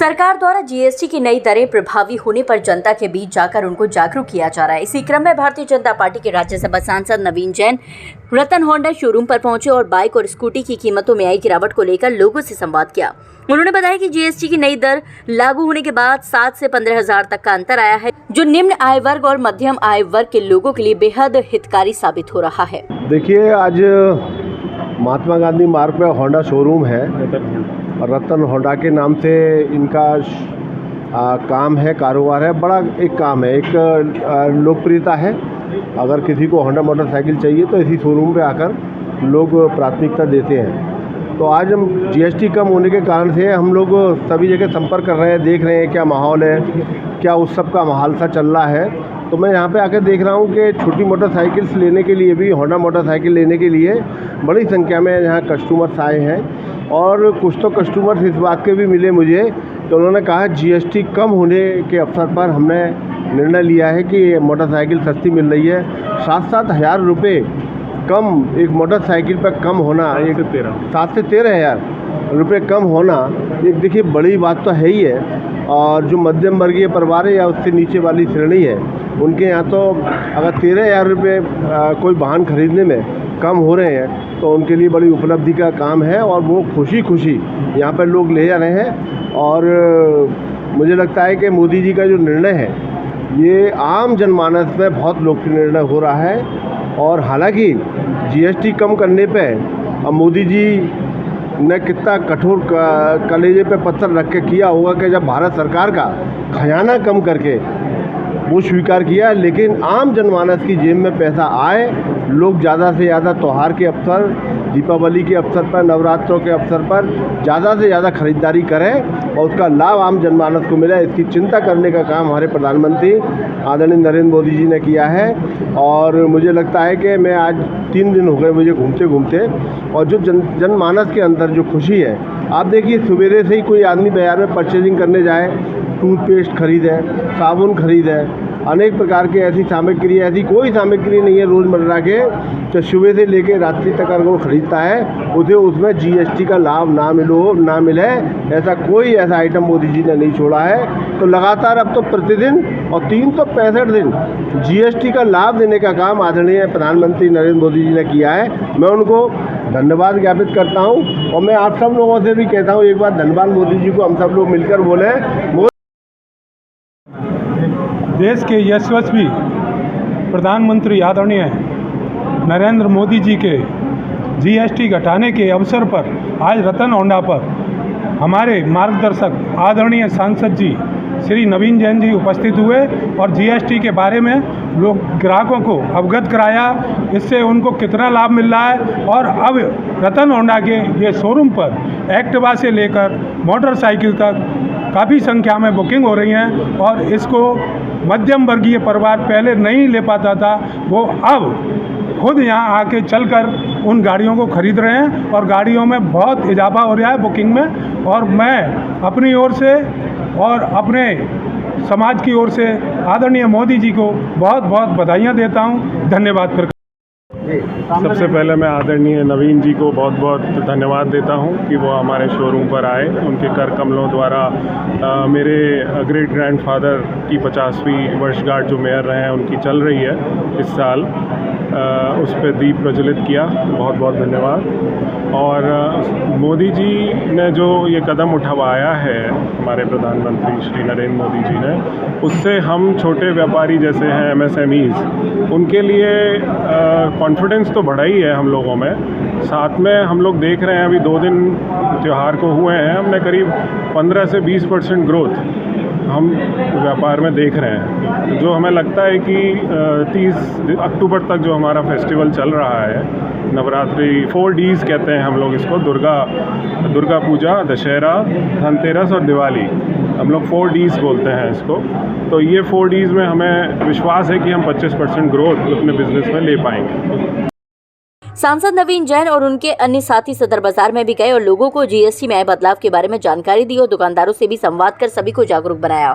सरकार द्वारा जीएसटी की नई दरें प्रभावी होने पर जनता के बीच जाकर उनको जागरूक किया जा रहा है। इसी क्रम में भारतीय जनता पार्टी के राज्यसभा सांसद नवीन जैन रतन होंडा शोरूम पर पहुंचे और बाइक और स्कूटी की कीमतों में आई गिरावट को लेकर लोगों से संवाद किया। उन्होंने बताया कि जीएसटी की नई दर लागू होने के बाद 7 से 15,000 तक का अंतर आया है, जो निम्न आय वर्ग और मध्यम आय वर्ग के लोगों के लिए बेहद हितकारी साबित हो रहा है। देखिए, आज महात्मा गांधी मार्ग पे होंडा शोरूम है। रतन होंडा के नाम से इनका काम है, कारोबार है, बड़ा एक काम है, एक लोकप्रियता है। अगर किसी को होंडा मोटरसाइकिल चाहिए तो इसी शोरूम पे आकर लोग प्राथमिकता देते हैं। तो आज हम जीएसटी कम होने के कारण से हम लोग सभी जगह संपर्क कर रहे हैं, देख रहे हैं क्या माहौल है, क्या उत्सव का माहौल सा चल रहा है। तो मैं यहाँ पे आकर देख रहा हूँ कि छोटी मोटरसाइकिल्स लेने के लिए भी, होंडा मोटरसाइकिल लेने के लिए बड़ी संख्या में यहाँ कस्टमर्स आए हैं। और कुछ तो कस्टमर्स इस बात के भी मिले मुझे, तो उन्होंने कहा जीएसटी कम होने के अवसर पर हमने निर्णय लिया है कि मोटरसाइकिल सस्ती मिल रही है। 7-7 हज़ार रुपये कम एक मोटरसाइकिल पर कम होना, 7 से 13,000 रुपये कम होना, एक देखिए बड़ी बात तो है ही है। और जो मध्यम वर्गीय परिवार है या उससे नीचे वाली श्रेणी है, उनके यहाँ तो अगर 13,000 रुपये कोई वाहन खरीदने में कम हो रहे हैं तो उनके लिए बड़ी उपलब्धि का काम है। और वो खुशी यहाँ पर लोग ले जा रहे हैं। और मुझे लगता है कि मोदी जी का जो निर्णय है ये आम जनमानस में बहुत लोकप्रिय निर्णय हो रहा है। और हालांकि जीएसटी कम करने पे अब मोदी जी ने कितना कठोर कलेजे पे पत्थर रख के किया होगा कि जब भारत सरकार का खजाना कम करके वो स्वीकार किया, लेकिन आम जनमानस की जेब में पैसा आए, लोग ज़्यादा से ज़्यादा त्यौहार के अवसर, दीपावली के अवसर पर, नवरात्रों के अवसर पर ज़्यादा से ज़्यादा खरीदारी करें और उसका लाभ आम जनमानस को मिले, इसकी चिंता करने का काम हमारे प्रधानमंत्री आदरणीय नरेंद्र मोदी जी ने किया है। और मुझे लगता है कि मैं आज 3 दिन हो गए मुझे घूमते घूमते, और जो जनमानस के अंदर जो खुशी है, आप देखिए सवेरे से ही कोई आदमी बाज़ार में परचेजिंग करने जाए, टूथपेस्ट खरीदे, साबुन खरीदे, अनेक प्रकार की ऐसी सामग्री, ऐसी कोई सामग्री नहीं है रोज़मर्रा के तो सुबह से लेकर रात्रि तक अगर वो खरीदता है उसे उसमें जीएसटी का लाभ ना मिले, ऐसा कोई ऐसा आइटम मोदी जी ने नहीं छोड़ा है। तो लगातार अब तो प्रतिदिन और 365 दिन जीएसटी का लाभ देने का काम आदरणीय प्रधानमंत्री नरेंद्र मोदी जी ने किया है। मैं उनको धन्यवाद ज्ञापित करता हूँ। और मैं आप सब लोगों से भी कहता हूँ, एक बार धन्यवाद मोदी जी को हम सब लोग मिलकर बोले। देश के यशस्वी प्रधानमंत्री आदरणीय नरेंद्र मोदी जी के जीएसटी घटाने के अवसर पर आज रतन होंडा पर हमारे मार्गदर्शक आदरणीय सांसद जी श्री नवीन जैन जी उपस्थित हुए और जीएसटी के बारे में लोग ग्राहकों को अवगत कराया, इससे उनको कितना लाभ मिल रहा है। और अब रतन होंडा के ये शोरूम पर एक्टिवा से लेकर मोटरसाइकिल तक काफ़ी संख्या में बुकिंग हो रही हैं। और इसको मध्यम वर्गीय परिवार पहले नहीं ले पाता था, वो अब खुद यहाँ आके चलकर उन गाड़ियों को खरीद रहे हैं और गाड़ियों में बहुत इजाफा हो रहा है बुकिंग में। और मैं अपनी ओर से और अपने समाज की ओर से आदरणीय मोदी जी को बहुत बहुत बधाइयाँ देता हूँ। धन्यवाद। फिर सबसे पहले मैं आदरणीय नवीन जी को बहुत बहुत धन्यवाद देता हूं कि वो हमारे शोरूम पर आए। उनके कर कमलों द्वारा मेरे ग्रेट ग्रैंडफादर की 50वीं वर्षगांठ जो मेयर रहे हैं उनकी चल रही है इस साल, उस पर दीप प्रज्वलित किया। बहुत बहुत धन्यवाद। और मोदी जी ने जो ये कदम उठवाया है हमारे प्रधानमंत्री श्री नरेंद्र मोदी जी ने, उससे हम छोटे व्यापारी जैसे हैं MSMEs, उनके लिए कॉन्फिडेंस तो बढ़ा ही है हम लोगों में। साथ में हम लोग देख रहे हैं अभी 2 दिन त्यौहार को हुए हैं, हमने करीब 15 से 20% ग्रोथ हम व्यापार में देख रहे हैं। जो हमें लगता है कि 30 अक्टूबर तक जो हमारा फेस्टिवल चल रहा है, नवरात्रि 4 Ds कहते हैं हम लोग इसको, दुर्गा पूजा, दशहरा, धनतेरस और दिवाली, हम लोग 4 Ds बोलते हैं इसको। तो ये 4 Ds में हमें विश्वास है कि हम 25% ग्रोथ अपने बिजनेस में ले पाएंगे। सांसद नवीन जैन और उनके अन्य साथी सदर बाजार में भी गए और लोगों को जीएसटी में आए बदलाव के बारे में जानकारी दी और दुकानदारों से भी संवाद कर सभी को जागरूक बनाया।